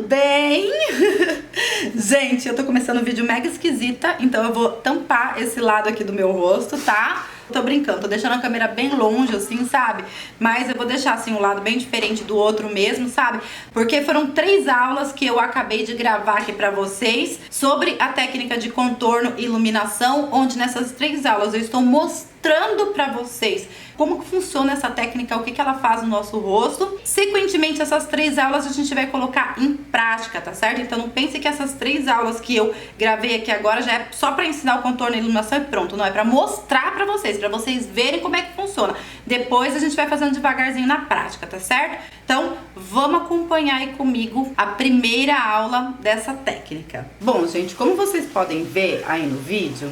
bem? Gente, eu tô começando um vídeo mega esquisita, então eu vou tampar esse lado aqui do meu rosto, tá? Tô brincando, tô deixando a câmera bem longe, assim, sabe? Mas eu vou deixar, assim, um lado bem diferente do outro mesmo, sabe? Porque foram 3 aulas que eu acabei de gravar aqui pra vocês sobre a técnica de contorno e iluminação, onde nessas 3 aulas eu estou mostrando pra vocês como que funciona essa técnica, o que ela faz no nosso rosto. Sequentemente, essas 3 aulas a gente vai colocar em prática, tá certo? Então não pense que essas 3 aulas que eu gravei aqui agora já é só pra ensinar o contorno e iluminação e pronto. Não, é pra mostrar pra vocês verem como é que funciona. Depois a gente vai fazendo devagarzinho na prática, tá certo? Então vamos acompanhar aí comigo a primeira aula dessa técnica. Bom, gente, como vocês podem ver aí no vídeo,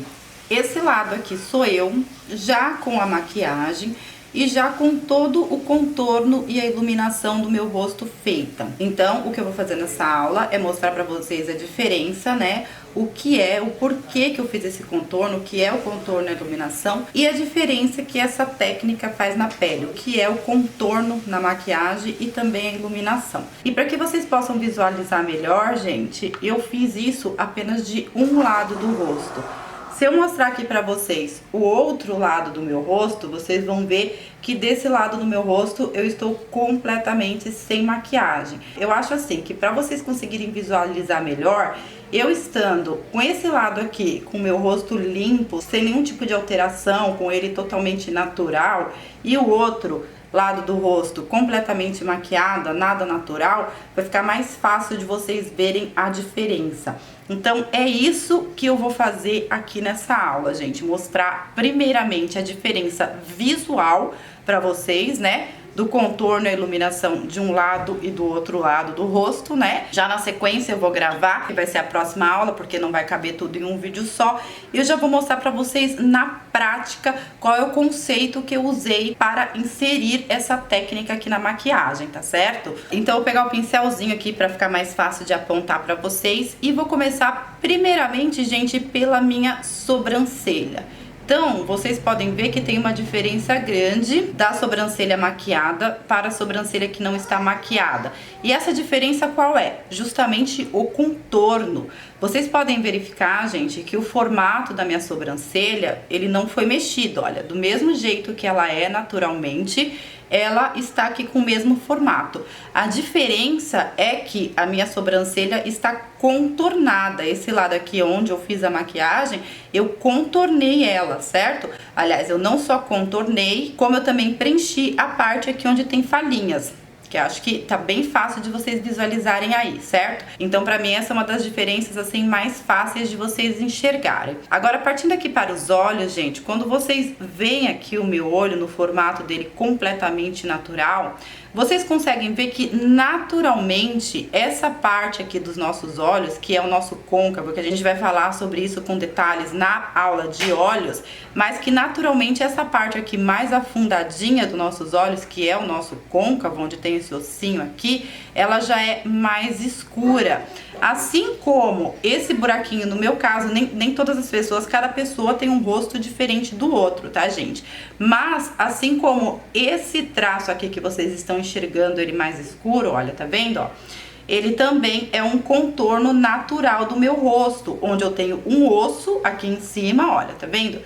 esse lado aqui sou eu, já com a maquiagem e já com todo o contorno e a iluminação do meu rosto feita. Então, o que eu vou fazer nessa aula é mostrar pra vocês a diferença, né? O que é, o porquê que eu fiz esse contorno, o que é o contorno e a iluminação e a diferença que essa técnica faz na pele, o que é o contorno na maquiagem e também a iluminação. E para que vocês possam visualizar melhor, gente, eu fiz isso apenas de um lado do rosto. Se eu mostrar aqui pra vocês o outro lado do meu rosto, vocês vão ver que desse lado do meu rosto eu estou completamente sem maquiagem. Eu acho assim que pra vocês conseguirem visualizar melhor, eu estando com esse lado aqui, com o meu rosto limpo, sem nenhum tipo de alteração, com ele totalmente natural, e o outro lado do rosto completamente maquiada, nada natural, vai ficar mais fácil de vocês verem a diferença. Então é isso que eu vou fazer aqui nessa aula, gente, mostrar primeiramente a diferença visual para vocês, né? Do contorno e iluminação de um lado e do outro lado do rosto, né? Já na sequência eu vou gravar, que vai ser a próxima aula, porque não vai caber tudo em um vídeo só. E eu já vou mostrar pra vocês na prática qual é o conceito que eu usei para inserir essa técnica aqui na maquiagem, tá certo? Então eu vou pegar o pincelzinho aqui pra ficar mais fácil de apontar pra vocês. E vou começar primeiramente, gente, pela minha sobrancelha. Então, vocês podem ver que tem uma diferença grande da sobrancelha maquiada para a sobrancelha que não está maquiada. E essa diferença qual é? Justamente o contorno. Vocês podem verificar, gente, que o formato da minha sobrancelha, ele não foi mexido, olha, do mesmo jeito que ela é naturalmente, ela está aqui com o mesmo formato. A diferença é que a minha sobrancelha está contornada. Esse lado aqui onde eu fiz a maquiagem, eu contornei ela, certo? Aliás, eu não só contornei, como eu também preenchi a parte aqui onde tem falhinhas, que eu acho que tá bem fácil de vocês visualizarem aí, certo? Então, pra mim, essa é uma das diferenças, assim, mais fáceis de vocês enxergarem. Agora, partindo aqui para os olhos, gente, quando vocês veem aqui o meu olho no formato dele completamente natural, vocês conseguem ver que naturalmente essa parte aqui dos nossos olhos, que é o nosso côncavo, que a gente vai falar sobre isso com detalhes na aula de olhos, mas que naturalmente essa parte aqui mais afundadinha dos nossos olhos, que é o nosso côncavo, onde tem esse ossinho aqui, ela já é mais escura. Assim como esse buraquinho, no meu caso, nem todas as pessoas, cada pessoa tem um rosto diferente do outro, tá, gente? Mas, assim como esse traço aqui que vocês estão enxergando ele mais escuro, olha, tá vendo, ó? Ele também é um contorno natural do meu rosto, onde eu tenho um osso aqui em cima, olha, tá vendo?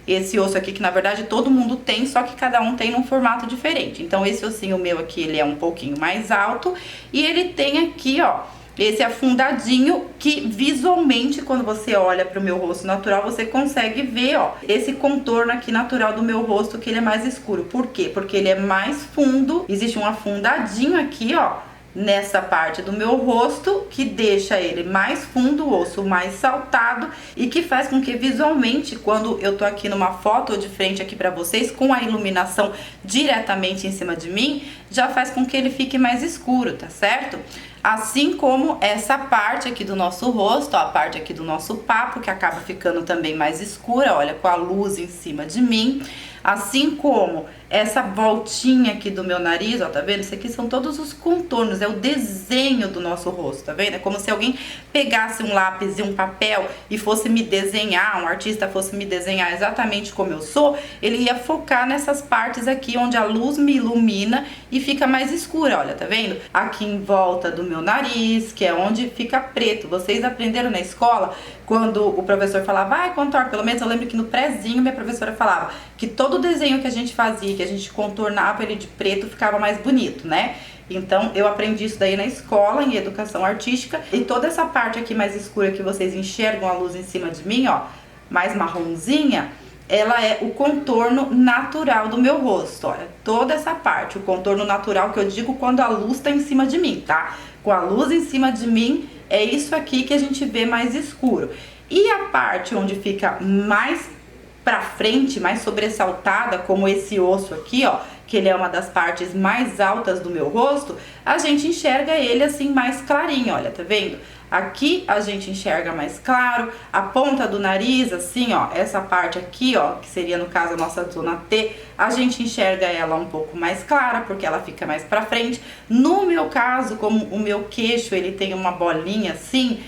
Esse osso aqui que na verdade todo mundo tem, só que cada um tem num formato diferente. Então esse ossinho meu aqui, ele é um pouquinho mais alto e ele tem aqui, ó, esse afundadinho que visualmente, quando você olha para o meu rosto natural, você consegue ver, ó, esse contorno aqui natural do meu rosto, que ele é mais escuro. Por quê? Porque ele é mais fundo, existe um afundadinho aqui, ó, nessa parte do meu rosto, que deixa ele mais fundo, o osso mais saltado e que faz com que visualmente, quando eu tô aqui numa foto de frente aqui pra vocês, com a iluminação diretamente em cima de mim, já faz com que ele fique mais escuro, tá certo? Assim como essa parte aqui do nosso rosto, ó, a parte aqui do nosso papo, que acaba ficando também mais escura, olha, com a luz em cima de mim. Assim como essa voltinha aqui do meu nariz, ó, tá vendo? Isso aqui são todos os contornos, é o desenho do nosso rosto, tá vendo? É como se alguém pegasse um lápis e um papel e fosse me desenhar, um artista fosse me desenhar exatamente como eu sou, ele ia focar nessas partes aqui onde a luz me ilumina e fica mais escura, olha, tá vendo? Aqui em volta do meu nariz, que é onde fica preto. Vocês aprenderam na escola, quando o professor falava, vai, contorna, pelo menos eu lembro que no prézinho minha professora falava que todo desenho que a gente fazia, que a gente contornava ele de preto, ficava mais bonito, né? Então eu aprendi isso daí na escola, em educação artística, e toda essa parte aqui mais escura que vocês enxergam a luz em cima de mim, ó, mais marronzinha, ela é o contorno natural do meu rosto, olha, toda essa parte, o contorno natural que eu digo quando a luz tá em cima de mim, tá? Com a luz em cima de mim, é isso aqui que a gente vê mais escuro. E a parte onde fica mais pra frente, mais sobressaltada, como esse osso aqui, ó, que ele é uma das partes mais altas do meu rosto, a gente enxerga ele assim mais clarinho, olha, tá vendo? Aqui a gente enxerga mais claro, a ponta do nariz, assim, ó, essa parte aqui, ó, que seria no caso a nossa zona T, a gente enxerga ela um pouco mais clara, porque ela fica mais pra frente. No meu caso, como o meu queixo, ele tem uma bolinha assim,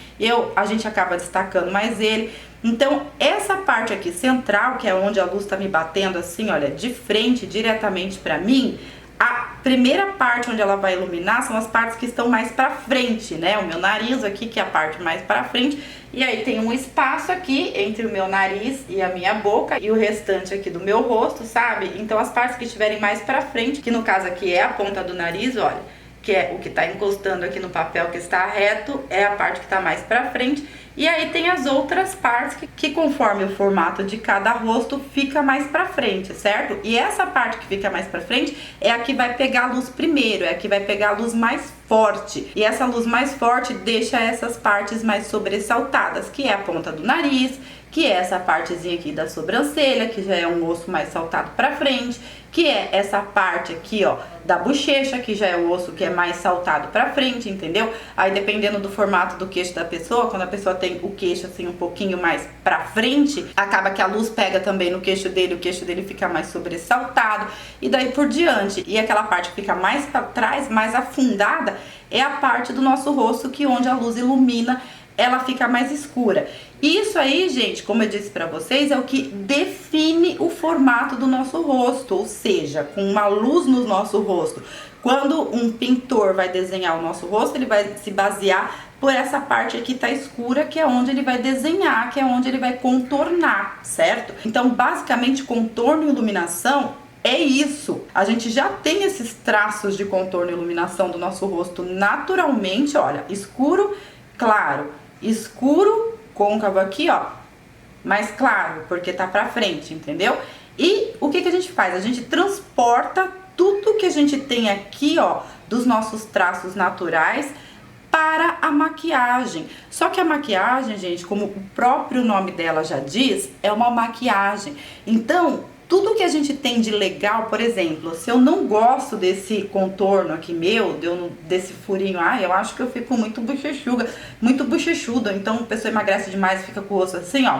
a gente acaba destacando mais ele. Então, essa parte aqui central, que é onde a luz tá me batendo assim, olha, de frente, diretamente pra mim, a primeira parte onde ela vai iluminar são as partes que estão mais pra frente, né? O meu nariz aqui, que é a parte mais pra frente, e aí tem um espaço aqui entre o meu nariz e a minha boca e o restante aqui do meu rosto, sabe? Então, as partes que estiverem mais pra frente, que no caso aqui é a ponta do nariz, olha, que é o que tá encostando aqui no papel que está reto, é a parte que tá mais pra frente. E aí tem as outras partes que conforme o formato de cada rosto fica mais pra frente, certo? E essa parte que fica mais pra frente é a que vai pegar a luz primeiro, é a que vai pegar a luz mais forte. E essa luz mais forte deixa essas partes mais sobressaltadas, que é a ponta do nariz, que é essa partezinha aqui da sobrancelha, que já é um osso mais saltado pra frente, que é essa parte aqui, ó, da bochecha, que já é o osso que é mais saltado pra frente, entendeu? Aí dependendo do formato do queixo da pessoa, quando a pessoa tem o queixo assim um pouquinho mais pra frente, acaba que a luz pega também no queixo dele, o queixo dele fica mais sobressaltado e daí por diante. E aquela parte que fica mais pra trás, mais afundada, é a parte do nosso rosto que onde a luz ilumina, ela fica mais escura. Isso aí, gente, como eu disse pra vocês, é o que define o formato do nosso rosto, ou seja, com uma luz no nosso rosto. Quando um pintor vai desenhar o nosso rosto, ele vai se basear por essa parte aqui tá escura, que é onde ele vai desenhar, que é onde ele vai contornar, certo? Então, basicamente, contorno e iluminação é isso. A gente já tem esses traços de contorno e iluminação do nosso rosto naturalmente, olha, escuro, claro, escuro, côncavo aqui, ó, mais claro, porque tá pra frente, entendeu? E o que a gente faz? A gente transporta tudo que a gente tem aqui, ó, dos nossos traços naturais para a maquiagem. Só que a maquiagem, gente, como o próprio nome dela já diz, é uma maquiagem. Então, tudo que a gente tem de legal, por exemplo, se eu não gosto desse contorno aqui meu, desse furinho, eu acho que eu fico muito bochechuda, então a pessoa emagrece demais e fica com o rosto assim, ó,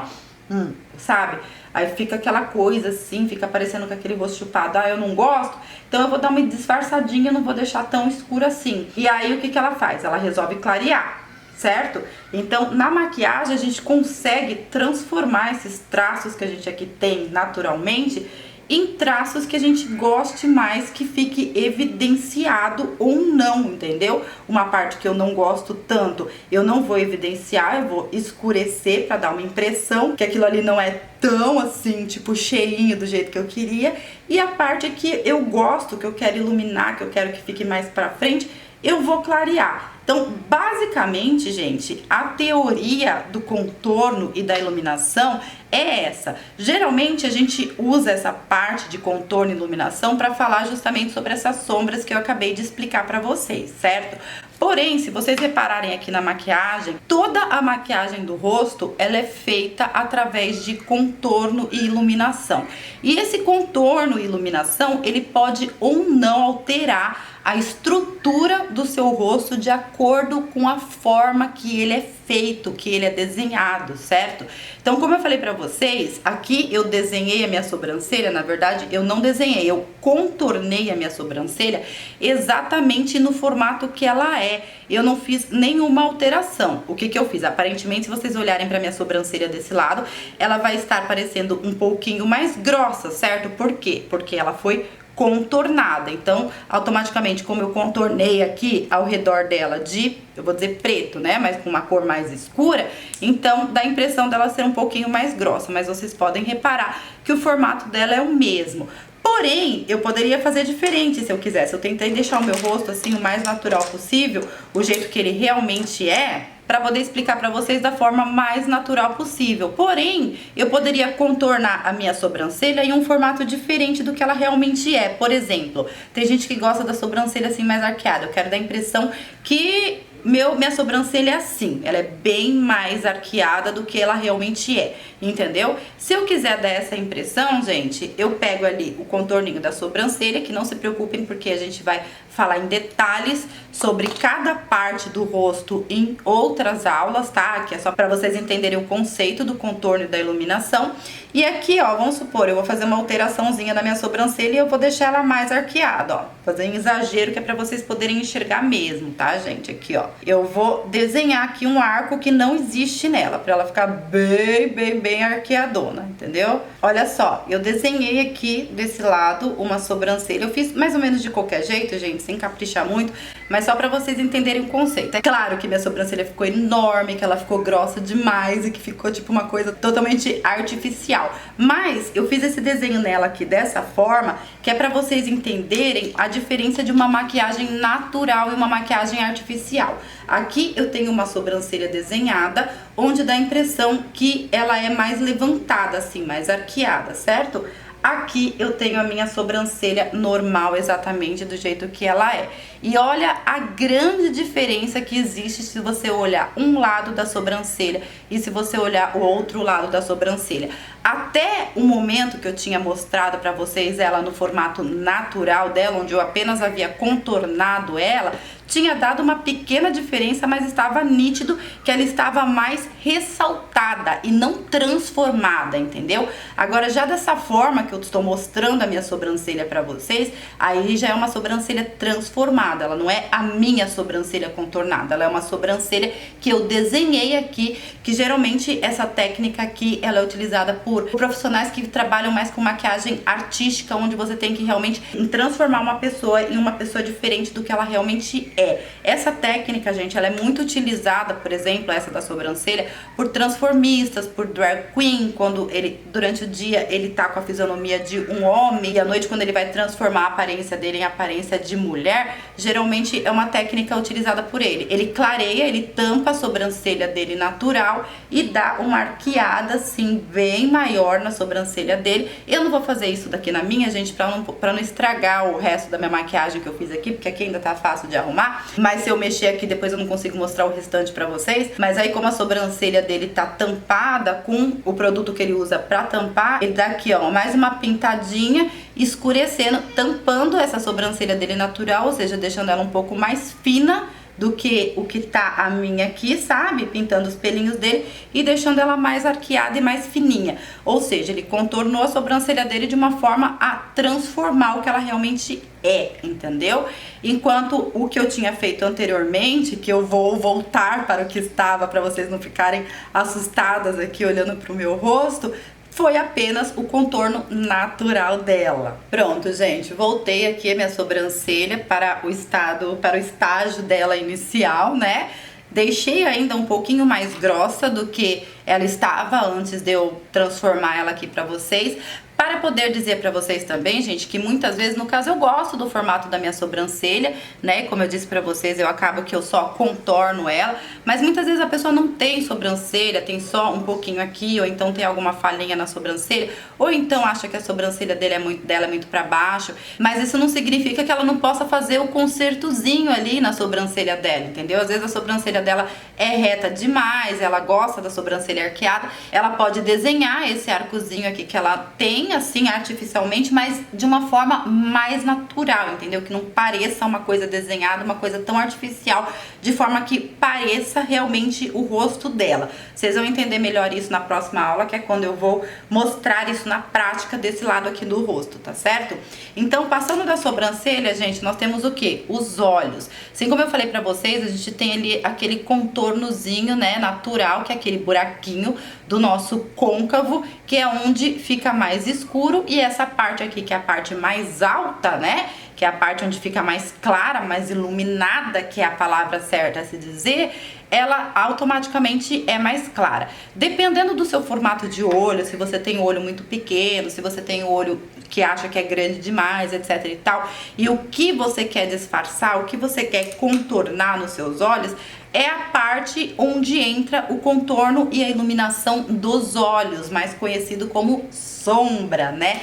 sabe? Aí fica aquela coisa assim, fica parecendo com aquele rosto chupado, eu não gosto, então eu vou dar uma disfarçadinha, não vou deixar tão escuro assim. E aí o que ela faz? Ela resolve clarear, certo? Então, na maquiagem, a gente consegue transformar esses traços que a gente aqui tem naturalmente em traços que a gente goste mais, que fique evidenciado ou não, entendeu? Uma parte que eu não gosto tanto, eu não vou evidenciar, eu vou escurecer pra dar uma impressão que aquilo ali não é tão assim, tipo, cheinho do jeito que eu queria. E a parte que eu gosto, que eu quero iluminar, que eu quero que fique mais pra frente, eu vou clarear. Então, basicamente, gente, a teoria do contorno e da iluminação é essa. Geralmente, a gente usa essa parte de contorno e iluminação para falar justamente sobre essas sombras que eu acabei de explicar para vocês, certo? Porém, se vocês repararem aqui na maquiagem, toda a maquiagem do rosto, ela é feita através de contorno e iluminação. E esse contorno e iluminação, ele pode ou não alterar a estrutura do seu rosto de acordo com a forma que ele é feito, que ele é desenhado, certo? Então, como eu falei pra vocês, aqui eu desenhei a minha sobrancelha, na verdade eu não desenhei, eu contornei a minha sobrancelha exatamente no formato que ela é. Eu não fiz nenhuma alteração. O que eu fiz? Aparentemente, se vocês olharem pra minha sobrancelha desse lado, ela vai estar parecendo um pouquinho mais grossa, certo? Por quê? Porque ela foi contornada. Então, automaticamente, como eu contornei aqui ao redor dela de, eu vou dizer preto, né, mas com uma cor mais escura, então dá a impressão dela ser um pouquinho mais grossa, mas vocês podem reparar que o formato dela é o mesmo. Porém, eu poderia fazer diferente se eu quisesse. Eu tentei deixar o meu rosto assim o mais natural possível, o jeito que ele realmente é, para poder explicar para vocês da forma mais natural possível. Porém, eu poderia contornar a minha sobrancelha em um formato diferente do que ela realmente é. Por exemplo, tem gente que gosta da sobrancelha assim mais arqueada. Eu quero dar a impressão que minha sobrancelha é assim, ela é bem mais arqueada do que ela realmente é, entendeu? Se eu quiser dar essa impressão, gente, eu pego ali o contorninho da sobrancelha, que não se preocupem porque a gente vai falar em detalhes sobre cada parte do rosto em outras aulas, tá? Que é só pra vocês entenderem o conceito do contorno e da iluminação. E aqui, ó, vamos supor, eu vou fazer uma alteraçãozinha na minha sobrancelha e eu vou deixar ela mais arqueada, ó. Fazer um exagero que é pra vocês poderem enxergar mesmo, tá, gente? Aqui, ó. Eu vou desenhar aqui um arco que não existe nela, pra ela ficar bem arqueadona, entendeu? Olha só, eu desenhei aqui desse lado uma sobrancelha. Eu fiz mais ou menos de qualquer jeito, gente, sem caprichar muito, mas só pra vocês entenderem o conceito. É claro que minha sobrancelha ficou enorme, que ela ficou grossa demais e que ficou tipo uma coisa totalmente artificial. Mas eu fiz esse desenho nela aqui dessa forma, que é pra vocês entenderem a diferença de uma maquiagem natural e uma maquiagem artificial. Aqui eu tenho uma sobrancelha desenhada, onde dá a impressão que ela é mais levantada, assim, mais arqueada, certo? Aqui eu tenho a minha sobrancelha normal, exatamente do jeito que ela é. E olha a grande diferença que existe se você olhar um lado da sobrancelha e se você olhar o outro lado da sobrancelha. Até o momento que eu tinha mostrado pra vocês ela no formato natural dela, onde eu apenas havia contornado ela, tinha dado uma pequena diferença, mas estava nítido que ela estava mais ressaltada e não transformada, entendeu? Agora, já dessa forma que eu estou mostrando a minha sobrancelha pra vocês, aí já é uma sobrancelha transformada, ela não é a minha sobrancelha contornada, ela é uma sobrancelha que eu desenhei aqui, que geralmente essa técnica aqui, ela é utilizada por profissionais que trabalham mais com maquiagem artística, onde você tem que realmente transformar uma pessoa em uma pessoa diferente do que ela realmente é. Essa técnica, gente, ela é muito utilizada, por exemplo, essa da sobrancelha, por transformistas, por drag queen, quando ele, durante o dia, ele tá com a fisionomia de um homem, e à noite, quando ele vai transformar a aparência dele em aparência de mulher, geralmente é uma técnica utilizada por ele. Ele clareia, ele tampa a sobrancelha dele natural e dá uma arqueada, assim, bem maior na sobrancelha dele. Eu não vou fazer isso daqui na minha, gente, pra não estragar o resto da minha maquiagem que eu fiz aqui, porque aqui ainda tá fácil de arrumar. Mas se eu mexer aqui, depois eu não consigo mostrar o restante pra vocês. Mas aí, como a sobrancelha dele tá tampada com o produto que ele usa pra tampar, ele dá aqui, ó, mais uma pintadinha, escurecendo, tampando essa sobrancelha dele natural, ou seja, deixando ela um pouco mais fina do que o que tá a minha aqui, sabe? Pintando os pelinhos dele e deixando ela mais arqueada e mais fininha. Ou seja, ele contornou a sobrancelha dele de uma forma a transformar o que ela realmente é, entendeu? Enquanto o que eu tinha feito anteriormente, que eu vou voltar para o que estava, para vocês não ficarem assustadas aqui olhando pro meu rosto, foi apenas o contorno natural dela. Pronto, gente, voltei aqui a minha sobrancelha para o estágio dela inicial, né? Deixei ainda um pouquinho mais grossa do que ela estava antes de eu transformar ela aqui pra vocês, para poder dizer pra vocês também, gente, que muitas vezes, no caso, eu gosto do formato da minha sobrancelha, né? Como eu disse pra vocês, eu acabo que eu só contorno ela, mas muitas vezes a pessoa não tem sobrancelha, tem só um pouquinho aqui, ou então tem alguma falhinha na sobrancelha, ou então acha que a sobrancelha dela é muito pra baixo, mas isso não significa que ela não possa fazer o consertozinho ali na sobrancelha dela, entendeu? Às vezes a sobrancelha dela é reta demais, ela gosta da sobrancelha arqueada, ela pode desenhar esse arcozinho aqui que ela tem, assim, artificialmente, mas de uma forma mais natural, entendeu? Que não pareça uma coisa desenhada, uma coisa tão artificial de forma que pareça realmente o rosto dela. Vocês vão entender melhor isso na próxima aula, que é quando eu vou mostrar isso na prática desse lado aqui do rosto, tá certo? Então, passando da sobrancelha, gente, nós temos o quê? Os olhos. Assim como eu falei pra vocês, a gente tem ali aquele contornozinho, né, natural, que é aquele buraquinho do nosso côncavo, que é onde fica mais escuro, e essa parte aqui, que é a parte mais alta, né, que é a parte onde fica mais clara, mais iluminada, que é a palavra certa a se dizer, ela automaticamente é mais clara. Dependendo do seu formato de olho, se você tem o olho muito pequeno, se você tem o olho que acha que é grande demais, etc e tal, e o que você quer disfarçar, o que você quer contornar nos seus olhos, é a parte onde entra o contorno e a iluminação dos olhos, mais conhecido como sombra, né?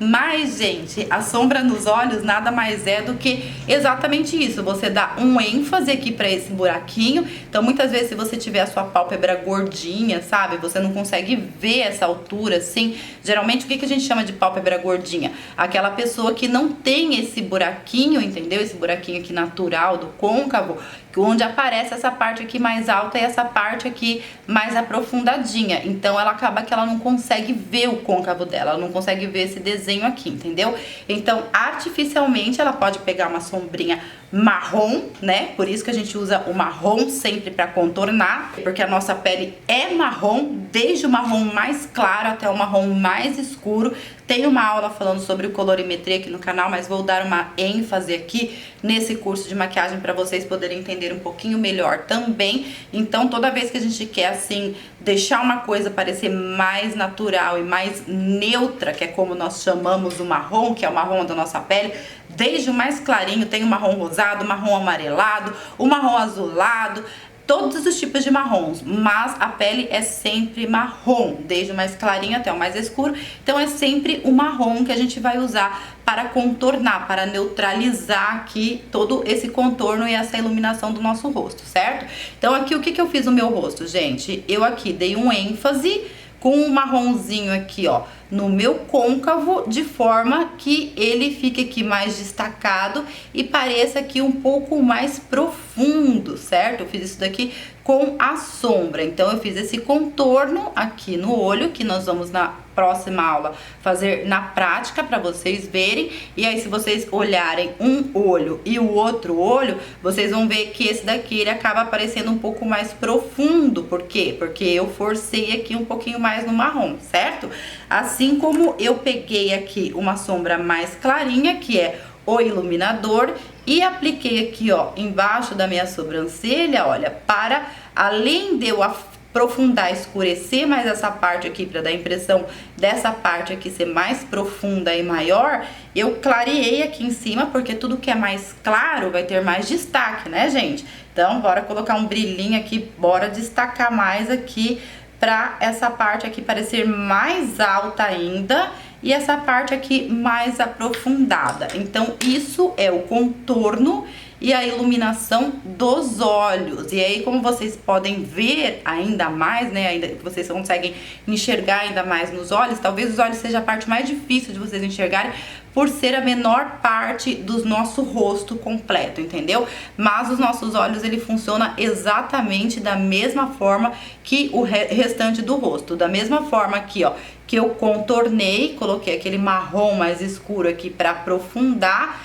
Mas, gente, a sombra nos olhos nada mais é do que exatamente isso. Você dá um ênfase aqui pra esse buraquinho. Então, muitas vezes, se você tiver a sua pálpebra gordinha, sabe? Você não consegue ver essa altura, assim. Geralmente, o que a gente chama de pálpebra gordinha? Aquela pessoa que não tem esse buraquinho, entendeu? Esse buraquinho aqui natural do côncavo, onde aparece essa parte aqui mais alta e essa parte aqui mais aprofundadinha. Então, ela acaba que ela não consegue ver o côncavo dela, ela não consegue ver esse desenho aqui, entendeu? Então, artificialmente, ela pode pegar uma sombrinha marrom, né? Por isso que a gente usa o marrom sempre para contornar, porque a nossa pele é marrom, desde o marrom mais claro até o marrom mais escuro. Tem uma aula falando sobre colorimetria aqui no canal, mas vou dar uma ênfase aqui nesse curso de maquiagem para vocês poderem entender um pouquinho melhor também. Então, toda vez que a gente quer, assim, deixar uma coisa parecer mais natural e mais neutra, que é como nós chamamos o marrom, que é o marrom da nossa pele, desde o mais clarinho, tem o marrom rosado, o marrom amarelado, o marrom azulado, todos os tipos de marrons, mas a pele é sempre marrom, desde o mais clarinho até o mais escuro. Então é sempre o marrom que a gente vai usar para contornar, para neutralizar aqui todo esse contorno e essa iluminação do nosso rosto, certo? Então aqui o que eu fiz no meu rosto, gente? Eu aqui dei um ênfase com um marronzinho aqui, ó, no meu côncavo, de forma que ele fique aqui mais destacado e pareça aqui um pouco mais profundo, certo? Eu fiz isso daqui com a sombra, então eu fiz esse contorno aqui no olho, que nós vamos na próxima aula fazer na prática para vocês verem. E aí, se vocês olharem um olho e o outro olho, vocês vão ver que esse daqui ele acaba aparecendo um pouco mais profundo. Por quê? Porque eu forcei aqui um pouquinho mais no marrom, certo? Assim como eu peguei aqui uma sombra mais clarinha, que é o iluminador, e apliquei aqui, ó, embaixo da minha sobrancelha, olha, para além de eu aprofundar, escurecer mais essa parte aqui, para dar a impressão dessa parte aqui ser mais profunda e maior, eu clareei aqui em cima, porque tudo que é mais claro vai ter mais destaque, né, gente? Então, bora colocar um brilhinho aqui, bora destacar mais aqui, pra essa parte aqui parecer mais alta ainda e essa parte aqui mais aprofundada. Então, isso é o contorno e a iluminação dos olhos. E aí, como vocês podem ver ainda mais, né, ainda que vocês conseguem enxergar ainda mais nos olhos, talvez os olhos seja a parte mais difícil de vocês enxergarem, por ser a menor parte do nosso rosto completo, entendeu? Mas os nossos olhos, ele funciona exatamente da mesma forma que o restante do rosto. Da mesma forma aqui, ó, que eu contornei, coloquei aquele marrom mais escuro aqui para aprofundar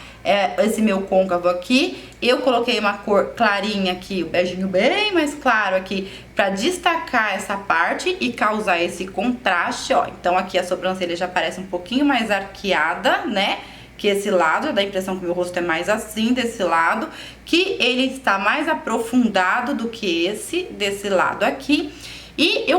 esse meu côncavo aqui. Eu coloquei uma cor clarinha aqui, o beijinho bem mais claro aqui, pra destacar essa parte e causar esse contraste, ó. Então aqui a sobrancelha já parece um pouquinho mais arqueada, né, que esse lado, dá a impressão que o meu rosto é mais assim desse lado, que ele está mais aprofundado do que esse desse lado aqui. E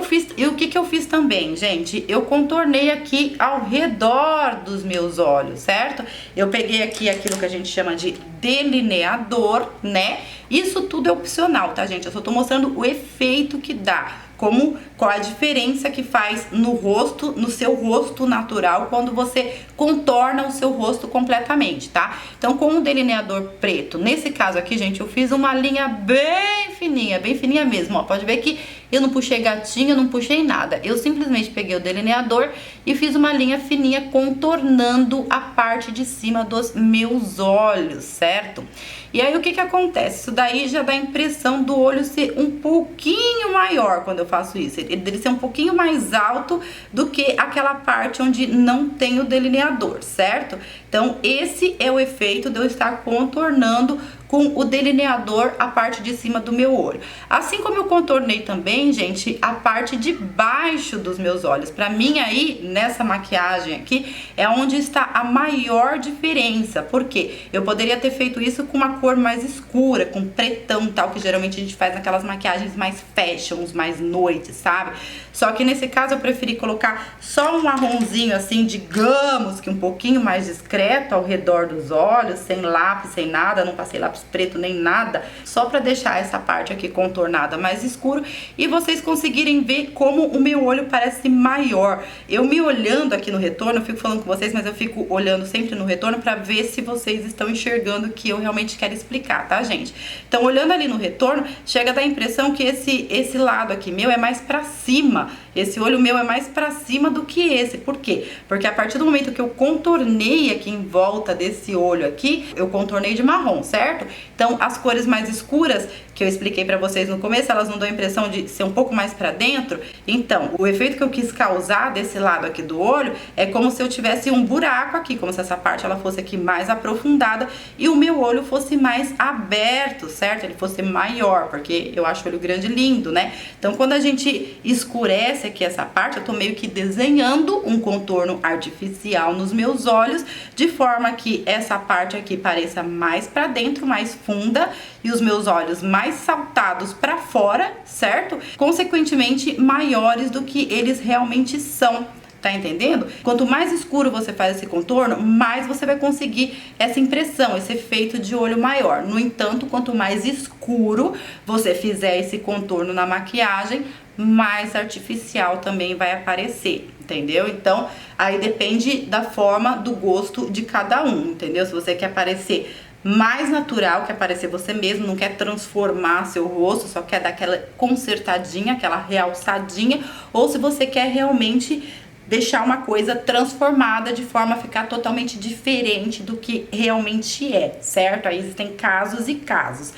o que eu fiz também, gente? Eu contornei aqui ao redor dos meus olhos, certo? Eu peguei aqui aquilo que a gente chama de delineador, né? Isso tudo é opcional, tá, gente? Eu só tô mostrando o efeito que dá, qual a diferença que faz no rosto, no seu rosto natural, quando você contorna o seu rosto completamente, tá? Então, com um delineador preto, nesse caso aqui, gente, eu fiz uma linha bem fininha mesmo, ó. Pode ver que eu não puxei gatinho, eu não puxei nada. Eu simplesmente peguei o delineador e fiz uma linha fininha contornando a parte de cima dos meus olhos, certo? E aí o que que acontece? Isso daí já dá a impressão do olho ser um pouquinho maior quando eu faço isso. Ele ser um pouquinho mais alto do que aquela parte onde não tem o delineador, certo? Então esse é o efeito de eu estar contornando com o delineador a parte de cima do meu olho. Assim como eu contornei também, gente, a parte de baixo dos meus olhos. Pra mim aí, nessa maquiagem aqui, é onde está a maior diferença. Por quê? Eu poderia ter feito isso com uma cor mais escura, com pretão e tal, que geralmente a gente faz naquelas maquiagens mais fashions, mais noites, sabe? Só que nesse caso eu preferi colocar só um marronzinho assim, digamos que um pouquinho mais discreto ao redor dos olhos, sem lápis, sem nada, não passei lápis preto nem nada, só pra deixar essa parte aqui contornada mais escuro e vocês conseguirem ver como o meu olho parece maior. Eu me olhando aqui no retorno, eu fico falando com vocês, mas eu fico olhando sempre no retorno pra ver se vocês estão enxergando o que eu realmente quero explicar, tá, gente? Então, olhando ali no retorno, chega a dar a impressão que esse lado aqui meu é mais pra cima. Esse olho meu é mais pra cima do que esse. Por quê? Porque a partir do momento que eu contornei aqui em volta desse olho aqui, eu contornei de marrom, certo? Então, as cores mais escuras que eu expliquei pra vocês no começo, elas não dão a impressão de ser um pouco mais pra dentro. Então, o efeito que eu quis causar desse lado aqui do olho é como se eu tivesse um buraco aqui, como se essa parte ela fosse aqui mais aprofundada e o meu olho fosse mais aberto, certo? Ele fosse maior, porque eu acho o olho grande lindo, né? Então, quando a gente escurece aqui essa parte, eu tô meio que desenhando um contorno artificial nos meus olhos, de forma que essa parte aqui pareça mais pra dentro, mais funda, e os meus olhos mais saltados pra fora, certo? Consequentemente, maiores do que eles realmente são. Tá entendendo? Quanto mais escuro você faz esse contorno, mais você vai conseguir essa impressão, esse efeito de olho maior. No entanto, quanto mais escuro você fizer esse contorno na maquiagem, mais artificial também vai aparecer, entendeu? Então, aí depende da forma, do gosto de cada um, entendeu? Se você quer parecer mais natural, quer parecer você mesmo, não quer transformar seu rosto, só quer dar aquela consertadinha, aquela realçadinha, ou se você quer realmente deixar uma coisa transformada de forma a ficar totalmente diferente do que realmente é, certo? Aí existem casos e casos.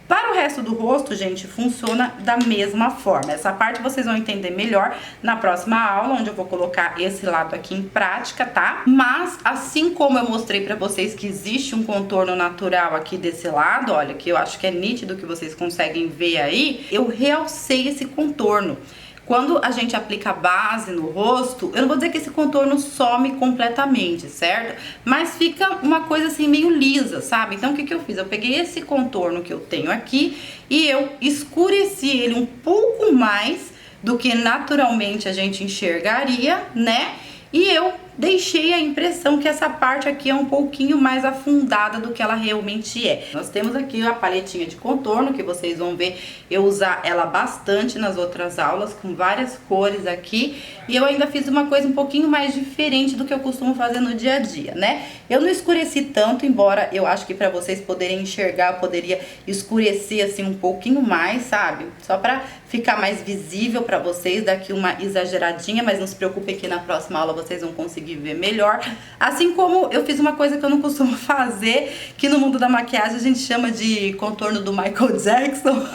Para o resto do rosto, gente, funciona da mesma forma. Essa parte vocês vão entender melhor na próxima aula, onde eu vou colocar esse lado aqui em prática, tá? Mas, assim como eu mostrei pra vocês que existe um contorno natural aqui desse lado, olha, que eu acho que é nítido que vocês conseguem ver aí, eu realcei esse contorno. Quando a gente aplica base no rosto, eu não vou dizer que esse contorno some completamente, certo? Mas fica uma coisa assim meio lisa, sabe? Então o que que eu fiz? Eu peguei esse contorno que eu tenho aqui e eu escureci ele um pouco mais do que naturalmente a gente enxergaria, né? E eu deixei a impressão que essa parte aqui é um pouquinho mais afundada do que ela realmente é. Nós temos aqui a paletinha de contorno, que vocês vão ver eu usar ela bastante nas outras aulas, com várias cores aqui. E eu ainda fiz uma coisa um pouquinho mais diferente do que eu costumo fazer no dia a dia, né? Eu não escureci tanto, embora eu acho que pra vocês poderem enxergar, eu poderia escurecer assim um pouquinho mais, sabe? Só pra ficar mais visível pra vocês, daqui uma exageradinha, mas não se preocupem que na próxima aula vocês vão conseguir ver melhor. Assim como eu fiz uma coisa que eu não costumo fazer, que no mundo da maquiagem a gente chama de contorno do Michael Jackson,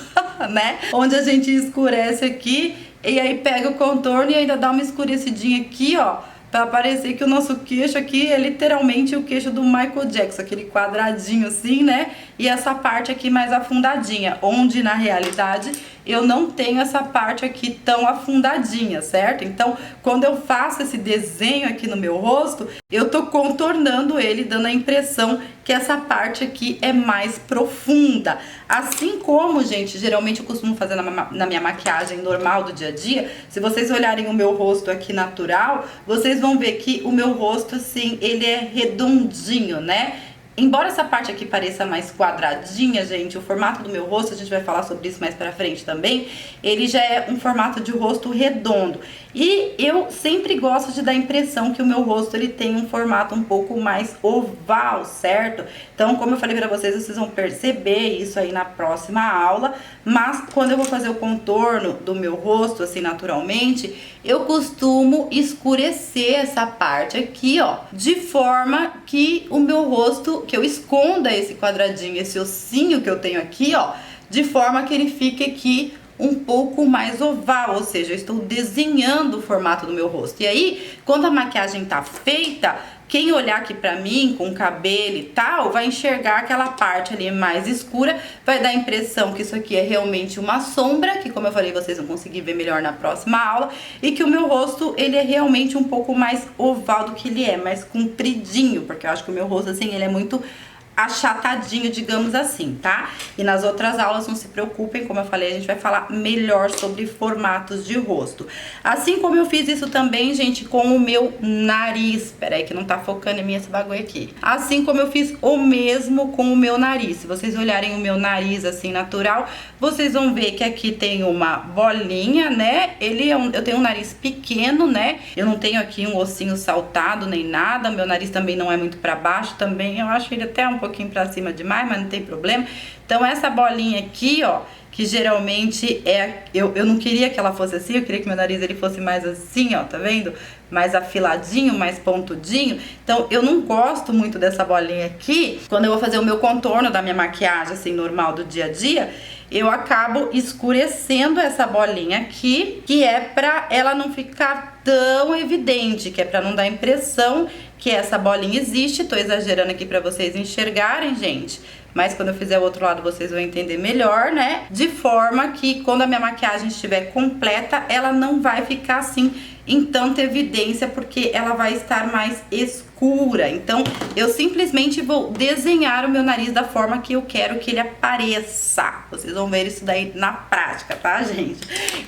né? Onde a gente escurece aqui e aí pega o contorno e ainda dá uma escurecidinha aqui, ó, pra parecer que o nosso queixo aqui é literalmente o queixo do Michael Jackson, aquele quadradinho assim, né? E essa parte aqui mais afundadinha, onde na realidade eu não tenho essa parte aqui tão afundadinha, certo? Então, quando eu faço esse desenho aqui no meu rosto, eu tô contornando ele, dando a impressão que essa parte aqui é mais profunda. Assim como, gente, geralmente eu costumo fazer na minha maquiagem normal do dia a dia, se vocês olharem o meu rosto aqui natural, vocês vão ver que o meu rosto, assim, ele é redondinho, né? Embora essa parte aqui pareça mais quadradinha, gente, o formato do meu rosto, a gente vai falar sobre isso mais pra frente também, ele já é um formato de rosto redondo. E eu sempre gosto de dar a impressão que o meu rosto ele tem um formato um pouco mais oval, certo? Então, como eu falei pra vocês, vocês vão perceber isso aí na próxima aula, mas quando eu vou fazer o contorno do meu rosto, assim, naturalmente, eu costumo escurecer essa parte aqui, ó, de forma que o meu rosto, que eu esconda esse quadradinho, esse ossinho que eu tenho aqui, ó, de forma que ele fique aqui um pouco mais oval, ou seja, eu estou desenhando o formato do meu rosto. E aí, quando a maquiagem tá feita, quem olhar aqui pra mim com o cabelo e tal, vai enxergar aquela parte ali mais escura, vai dar a impressão que isso aqui é realmente uma sombra, que como eu falei, vocês vão conseguir ver melhor na próxima aula, e que o meu rosto, ele é realmente um pouco mais oval do que ele é, mais compridinho, porque eu acho que o meu rosto, assim, ele é muito achatadinho, digamos assim, tá? E nas outras aulas, não se preocupem, como eu falei, a gente vai falar melhor sobre formatos de rosto. Assim como eu fiz isso também, gente, com o meu nariz. Peraí que não tá focando em mim esse bagulho aqui. Assim como eu fiz o mesmo com o meu nariz. Se vocês olharem o meu nariz assim, natural, vocês vão ver que aqui tem uma bolinha, né? Eu tenho um nariz pequeno, né? Eu não tenho aqui um ossinho saltado nem nada. Meu nariz também não é muito pra baixo também. Eu acho ele até um pouquinho pra cima demais, mas não tem problema. Então essa bolinha aqui, ó, que geralmente é... Eu não queria que ela fosse assim, eu queria que meu nariz ele fosse mais assim, ó, tá vendo? Mais afiladinho, mais pontudinho. Então eu não gosto muito dessa bolinha aqui. Quando eu vou fazer o meu contorno da minha maquiagem, assim, normal do dia a dia, eu acabo escurecendo essa bolinha aqui, que é pra ela não ficar tão evidente, que é pra não dar a impressão que essa bolinha existe. Tô exagerando aqui pra vocês enxergarem, gente, mas quando eu fizer o outro lado vocês vão entender melhor, né? De forma que quando a minha maquiagem estiver completa, ela não vai ficar assim em tanta evidência, porque ela vai estar mais escura. Então eu simplesmente vou desenhar o meu nariz da forma que eu quero que ele apareça. Vocês vão ver isso daí na prática, tá, gente?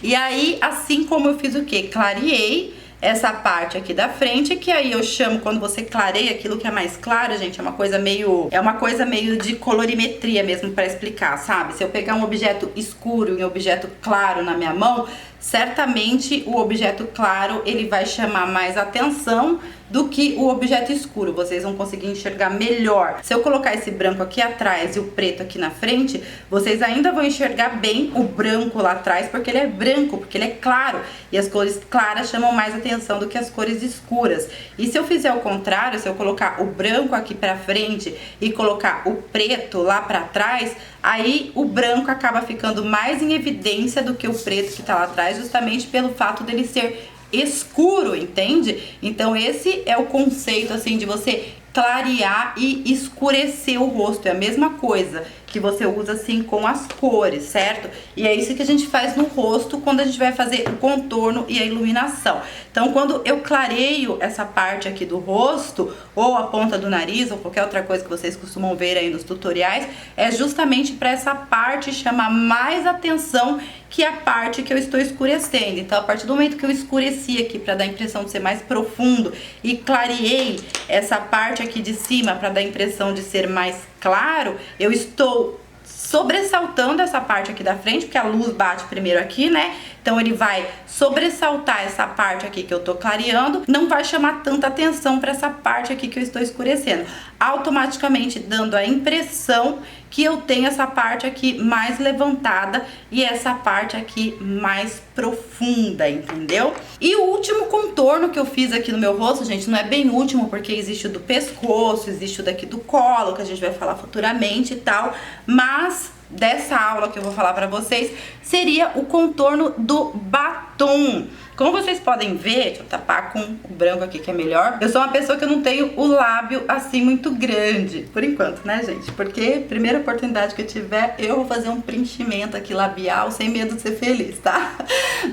E aí, assim como eu fiz o quê? Clareei essa parte aqui da frente, que aí eu chamo, quando você clareia aquilo que é mais claro, gente, é uma coisa meio de colorimetria mesmo pra explicar, sabe? Se eu pegar um objeto escuro e um objeto claro na minha mão, certamente o objeto claro, ele vai chamar mais atenção do que o objeto escuro. Vocês vão conseguir enxergar melhor. Se eu colocar esse branco aqui atrás e o preto aqui na frente, vocês ainda vão enxergar bem o branco lá atrás, porque ele é branco, porque ele é claro. E as cores claras chamam mais atenção do que as cores escuras. E se eu fizer o contrário, se eu colocar o branco aqui pra frente e colocar o preto lá pra trás, aí o branco acaba ficando mais em evidência do que o preto que tá lá atrás, justamente pelo fato dele ser escuro, entende? Então esse é o conceito, assim, de você clarear e escurecer o rosto. É a mesma coisa que você usa assim com as cores, certo? E é isso que a gente faz no rosto quando a gente vai fazer o contorno e a iluminação. Então quando eu clareio essa parte aqui do rosto, ou a ponta do nariz, ou qualquer outra coisa que vocês costumam ver aí nos tutoriais, é justamente para essa parte chamar mais atenção que a parte que eu estou escurecendo. Então a partir do momento que eu escureci aqui para dar a impressão de ser mais profundo e clareei essa parte aqui de cima para dar a impressão de ser mais claro, eu estou sobressaltando essa parte aqui da frente, porque a luz bate primeiro aqui, né? Então ele vai sobressaltar essa parte aqui que eu tô clareando, não vai chamar tanta atenção para essa parte aqui que eu estou escurecendo, automaticamente dando a impressão que eu tenho essa parte aqui mais levantada e essa parte aqui mais profunda, entendeu? E o último contorno que eu fiz aqui no meu rosto, gente, não é bem último, porque existe o do pescoço, existe o daqui do colo, que a gente vai falar futuramente e tal, mas dessa aula que eu vou falar pra vocês seria o contorno do batom. Como vocês podem ver, deixa eu tapar com o branco aqui que é melhor. Eu sou uma pessoa que eu não tenho o lábio assim muito grande, por enquanto, né, gente? Porque primeira oportunidade que eu tiver, eu vou fazer um preenchimento aqui labial sem medo de ser feliz, tá?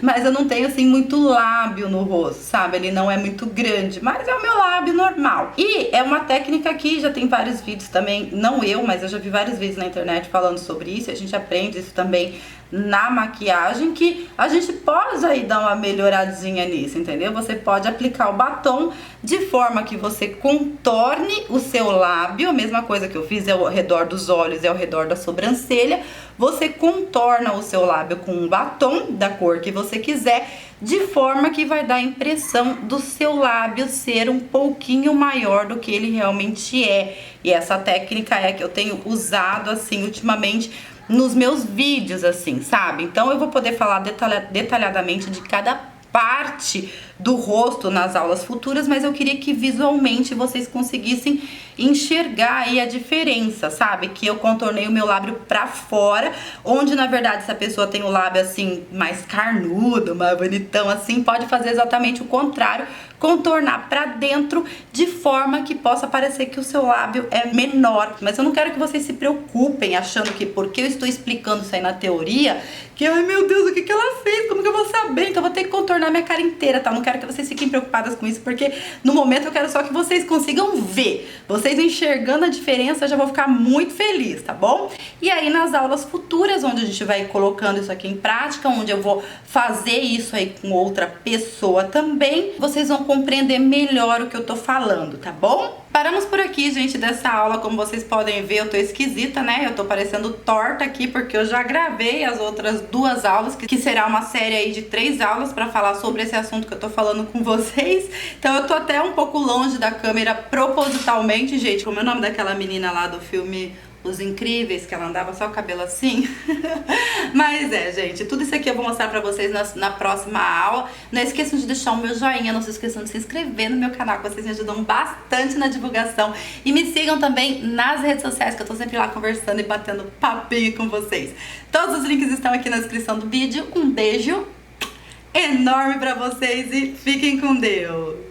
Mas eu não tenho assim muito lábio no rosto, sabe? Ele não é muito grande, mas é o meu lábio normal. E é uma técnica que já tem vários vídeos também, não eu, mas eu já vi vários vídeos na internet falando sobre isso. A gente aprende isso também na maquiagem que a gente pode aí dar uma melhoradinha nisso, entendeu? Você pode aplicar o batom de forma que você contorne o seu lábio, a mesma coisa que eu fiz é ao redor dos olhos e ao redor da sobrancelha. Você contorna o seu lábio com um batom da cor que você quiser, de forma que vai dar a impressão do seu lábio ser um pouquinho maior do que ele realmente é. E essa técnica é que eu tenho usado assim ultimamente nos meus vídeos, assim, sabe? Então eu vou poder falar detalhadamente de cada parte do rosto nas aulas futuras, mas eu queria que visualmente vocês conseguissem enxergar aí a diferença, sabe? Que eu contornei o meu lábio pra fora, onde na verdade essa pessoa tem o lábio assim mais carnudo, mais bonitão assim, pode fazer exatamente o contrário, contornar pra dentro de forma que possa parecer que o seu lábio é menor. Mas eu não quero que vocês se preocupem achando que porque eu estou explicando isso aí na teoria, que ai meu Deus, o que ela fez? Como que eu vou saber? Então eu vou ter que contornar minha cara inteira, tá? Não quero que vocês fiquem preocupadas com isso, porque no momento eu quero só que vocês consigam ver. Vocês enxergando a diferença, eu já vou ficar muito feliz, tá bom? E aí nas aulas futuras, onde a gente vai colocando isso aqui em prática, onde eu vou fazer isso aí com outra pessoa também, vocês vão compreender melhor o que eu tô falando, tá bom? Paramos por aqui, gente, dessa aula. Como vocês podem ver, eu tô esquisita, né? Eu tô parecendo torta aqui, porque eu já gravei as outras 2 aulas, que será uma série aí de 3 aulas pra falar sobre esse assunto que eu tô falando com vocês. Então eu tô até um pouco longe da câmera propositalmente, gente. Como é o nome daquela menina lá do filme Os Incríveis, que ela andava só o cabelo assim? Mas gente, tudo isso aqui eu vou mostrar pra vocês na próxima aula. Não esqueçam de deixar o meu joinha, não se esqueçam de se inscrever no meu canal, que vocês me ajudam bastante na divulgação. E me sigam também nas redes sociais, que eu tô sempre lá conversando e batendo papinho com vocês. Todos os links estão aqui na descrição do vídeo. Um beijo enorme pra vocês e fiquem com Deus!